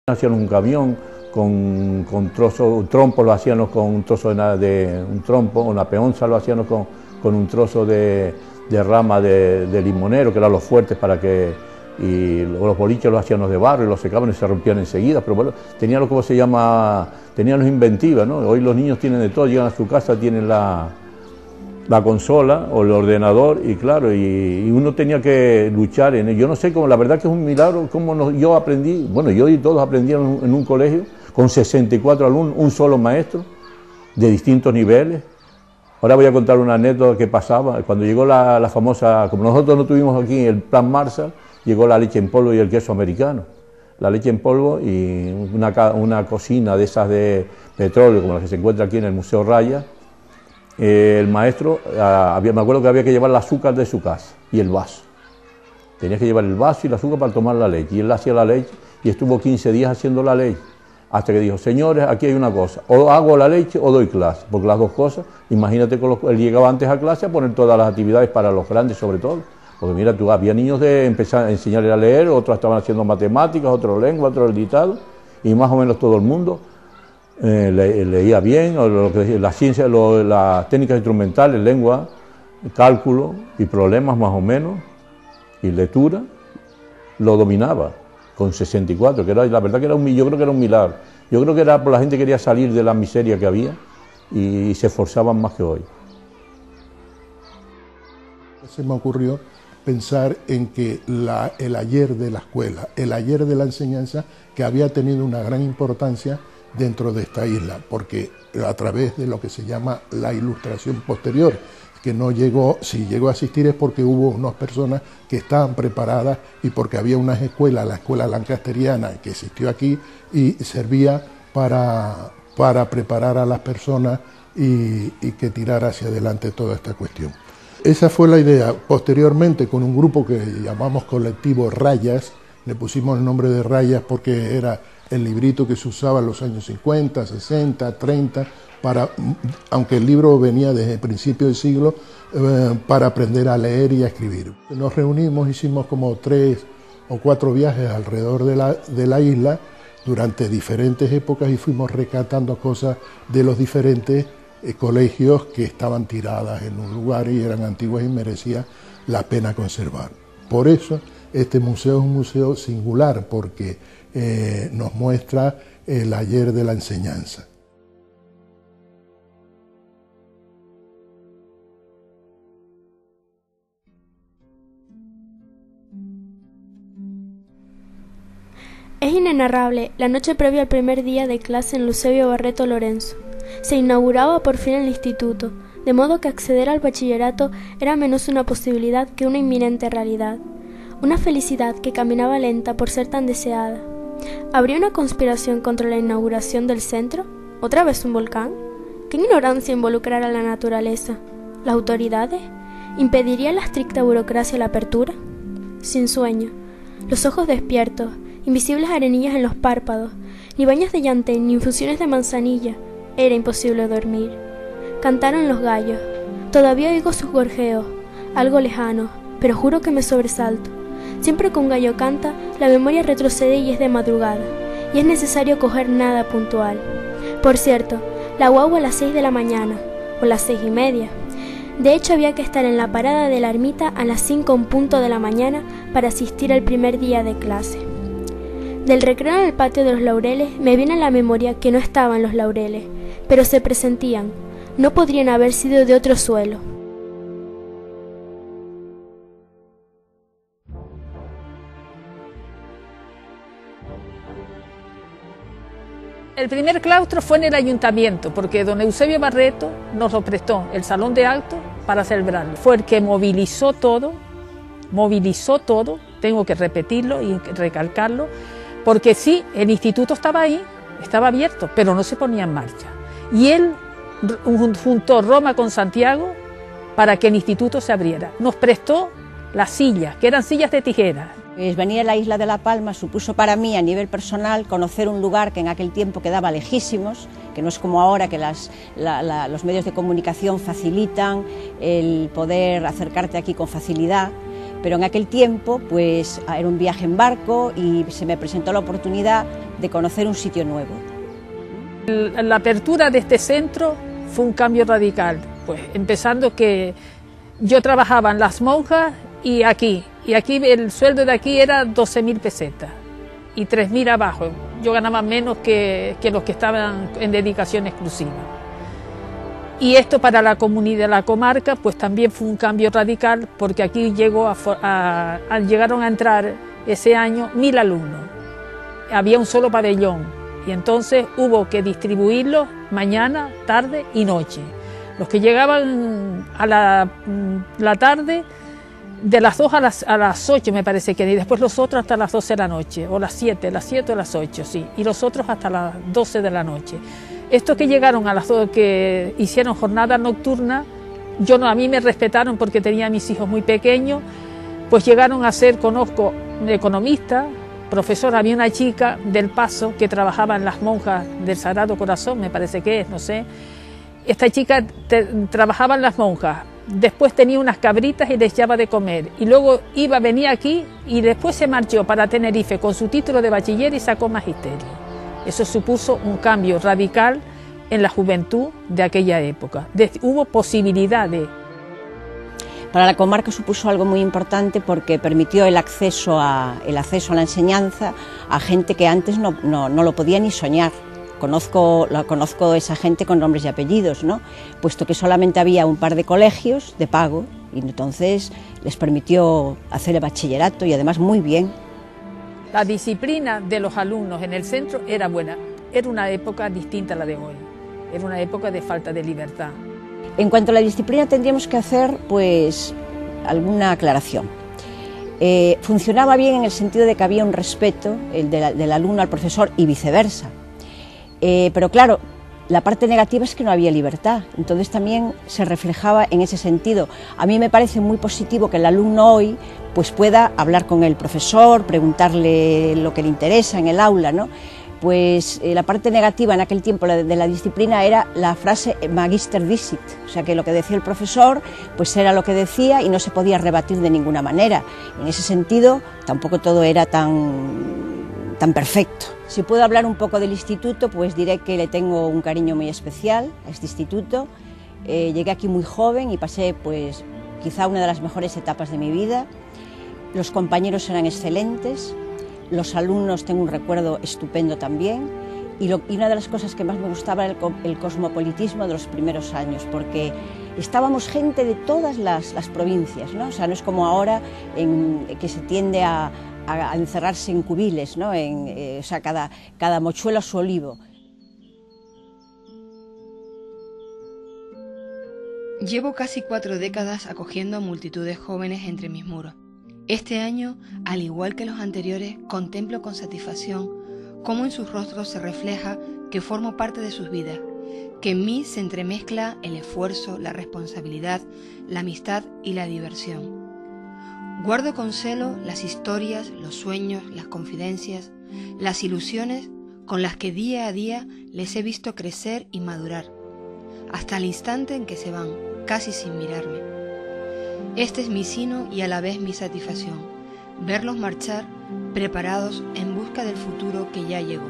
Hacían un camión con trompo lo hacíamos con un trozo de un trompo, una peonza lo hacíamos con un trozo de rama de limonero, que eran los fuertes para que, y los boliches los hacíamos de barro y los secaban y se rompían enseguida, pero bueno, tenían lo que se llama, tenían los inventivas, ¿no? Hoy los niños tienen de todo, llegan a su casa, tienen la consola o el ordenador y claro, y uno tenía que luchar en ello. Yo no sé cómo, la verdad que es un milagro cómo yo aprendí, bueno, yo y todos aprendieron en un colegio con 64 alumnos, un solo maestro de distintos niveles. Ahora voy a contar una anécdota que pasaba, cuando llegó la famosa, como nosotros no tuvimos aquí el plan Marshall, llegó la leche en polvo y el queso americano. La leche en polvo y una cocina de esas de petróleo, como la que se encuentra aquí en el Museo Raya. El maestro, me acuerdo que había que llevar el azúcar de su casa y el vaso. Tenía que llevar el vaso y el azúcar para tomar la leche. Y él hacía la leche y estuvo 15 días haciendo la leche. Hasta que dijo, señores, aquí hay una cosa, o hago la leche o doy clase, porque las dos cosas, imagínate, él llegaba antes a clase a poner todas las actividades para los grandes sobre todo. Porque mira tú, había niños de empezar a enseñarles a leer, otros estaban haciendo matemáticas, otros lengua, otros el dictado, y más o menos todo el mundo leía bien, o la ciencia, las técnicas instrumentales, lengua, cálculo y problemas más o menos, y lectura, lo dominaba con 64, que era, la verdad que era yo creo que era un milagro. Yo creo que era por la gente que quería salir de la miseria que había y se esforzaban más que hoy. Se me ocurrió pensar en que el ayer de la escuela, el ayer de la enseñanza, que había tenido una gran importancia dentro de esta isla, porque a través de lo que se llama la ilustración posterior, que no llegó, si llegó a existir es porque hubo unas personas que estaban preparadas y porque había unas escuelas, la escuela lancasteriana que existió aquí y servía para preparar a las personas y que tirar hacia adelante toda esta cuestión. Esa fue la idea. Posteriormente, con un grupo que llamamos colectivo Rayas, le pusimos el nombre de Rayas porque era el librito que se usaba en los años 50, 60, 30, aunque el libro venía desde el principio del siglo, para aprender a leer y a escribir. Nos reunimos, hicimos como 3 o 4 viajes alrededor de la isla durante diferentes épocas y fuimos rescatando cosas de los diferentes colegios que estaban tiradas en un lugar y eran antiguas y merecía la pena conservar. Por eso este museo es un museo singular, porque nos muestra el ayer de la enseñanza. Es inenarrable la noche previa al primer día de clase en Eusebio Barreto Lorenzo. Se inauguraba por fin el instituto, de modo que acceder al bachillerato era menos una posibilidad que una inminente realidad. Una felicidad que caminaba lenta por ser tan deseada. ¿Habría una conspiración contra la inauguración del centro? ¿Otra vez un volcán? ¿Qué ignorancia involucrar a la naturaleza? ¿Las autoridades? ¿Impediría la estricta burocracia la apertura? Sin sueño. Los ojos despiertos, invisibles arenillas en los párpados, ni baños de llantén ni infusiones de manzanilla. Era imposible dormir. Cantaron los gallos. Todavía oigo sus gorjeos, algo lejanos, pero juro que me sobresalto. Siempre que un gallo canta, la memoria retrocede y es de madrugada, y es necesario coger nada puntual. Por cierto, la guagua a las 6 de la mañana, o las 6:30. De hecho, había que estar en la parada de la ermita a las 5 en punto de la mañana para asistir al primer día de clase. Del recreo en el patio de los Laureles me viene a la memoria que no estaban los laureles, pero se presentían. No podrían haber sido de otro suelo. El primer claustro fue en el ayuntamiento, porque don Eusebio Barreto nos lo prestó, el salón de actos, para celebrarlo. Fue el que movilizó todo, tengo que repetirlo y recalcarlo, porque sí, el instituto estaba ahí, estaba abierto, pero no se ponía en marcha. Y él juntó Roma con Santiago para que el instituto se abriera. Nos prestó las sillas, que eran sillas de tijera. Pues venir a la isla de La Palma supuso para mí, a nivel personal, conocer un lugar que en aquel tiempo quedaba lejísimos, que no es como ahora que los medios de comunicación facilitan el poder acercarte aquí con facilidad, pero en aquel tiempo pues era un viaje en barco y se me presentó la oportunidad de conocer un sitio nuevo. La apertura de este centro fue un cambio radical, pues empezando que yo trabajaba en Las Monjas y aquí el sueldo de aquí era 12.000 pesetas y 3.000 abajo. Yo ganaba menos que los que estaban en dedicación exclusiva. Y esto para la comunidad de la comarca pues también fue un cambio radical, porque aquí llegaron a entrar ese año 1.000 alumnos. Había un solo pabellón y entonces hubo que distribuirlos mañana, tarde y noche. Los que llegaban a la tarde, de las 2 a las 8 me parece que, y después los otros hasta las 12 de la noche, o las 7 o las 8, sí, y los otros hasta las 12 de la noche. Estos que llegaron a las 2, que hicieron jornada nocturna, a mí me respetaron porque tenía a mis hijos muy pequeños, pues llegaron a ser, conozco, economista, profesora. Había una chica del Paso que trabajaba en Las Monjas del Sagrado Corazón, me parece que es, no sé. Esta chica trabajaba en Las Monjas, después tenía unas cabritas y les llevaba de comer, y luego venía aquí y después se marchó para Tenerife con su título de bachiller y sacó magisterio. Eso supuso un cambio radical en la juventud de aquella época. Hubo posibilidad de... Para la comarca supuso algo muy importante porque permitió el acceso a la enseñanza a gente que antes no lo podía ni soñar. Conozco esa gente con nombres y apellidos, ¿no? Puesto que solamente había un par de colegios de pago y entonces les permitió hacer el bachillerato y además muy bien. La disciplina de los alumnos en el centro era buena. Era una época distinta a la de hoy. Era una época de falta de libertad. En cuanto a la disciplina tendríamos que hacer pues alguna aclaración. Funcionaba bien en el sentido de que había un respeto del alumno al profesor y viceversa. Pero claro, la parte negativa es que no había libertad, entonces también se reflejaba en ese sentido. A mí me parece muy positivo que el alumno hoy pues pueda hablar con el profesor, preguntarle lo que le interesa en el aula, ¿no? Pues la parte negativa en aquel tiempo de la disciplina era la frase magister dicit, o sea que lo que decía el profesor pues era lo que decía y no se podía rebatir de ninguna manera. En ese sentido tampoco todo era tan perfecto. Si puedo hablar un poco del instituto, pues diré que le tengo un cariño muy especial a este instituto. Llegué aquí muy joven y pasé pues quizá una de las mejores etapas de mi vida. Los compañeros eran excelentes, los alumnos tengo un recuerdo estupendo también y una de las cosas que más me gustaba era el cosmopolitismo de los primeros años, porque estábamos gente de todas las provincias, ¿no? O sea, no es como ahora que se tiende a encerrarse en cubiles, ¿no? O sea, cada mochuelo a su olivo. Llevo casi 4 décadas acogiendo a multitudes jóvenes entre mis muros. Este año, al igual que los anteriores, contemplo con satisfacción cómo en sus rostros se refleja que formo parte de sus vidas, que en mí se entremezcla el esfuerzo, la responsabilidad, la amistad y la diversión. Guardo con celo las historias, los sueños, las confidencias, las ilusiones con las que día a día les he visto crecer y madurar, hasta el instante en que se van, casi sin mirarme. Este es mi sino y a la vez mi satisfacción, verlos marchar preparados en busca del futuro que ya llegó.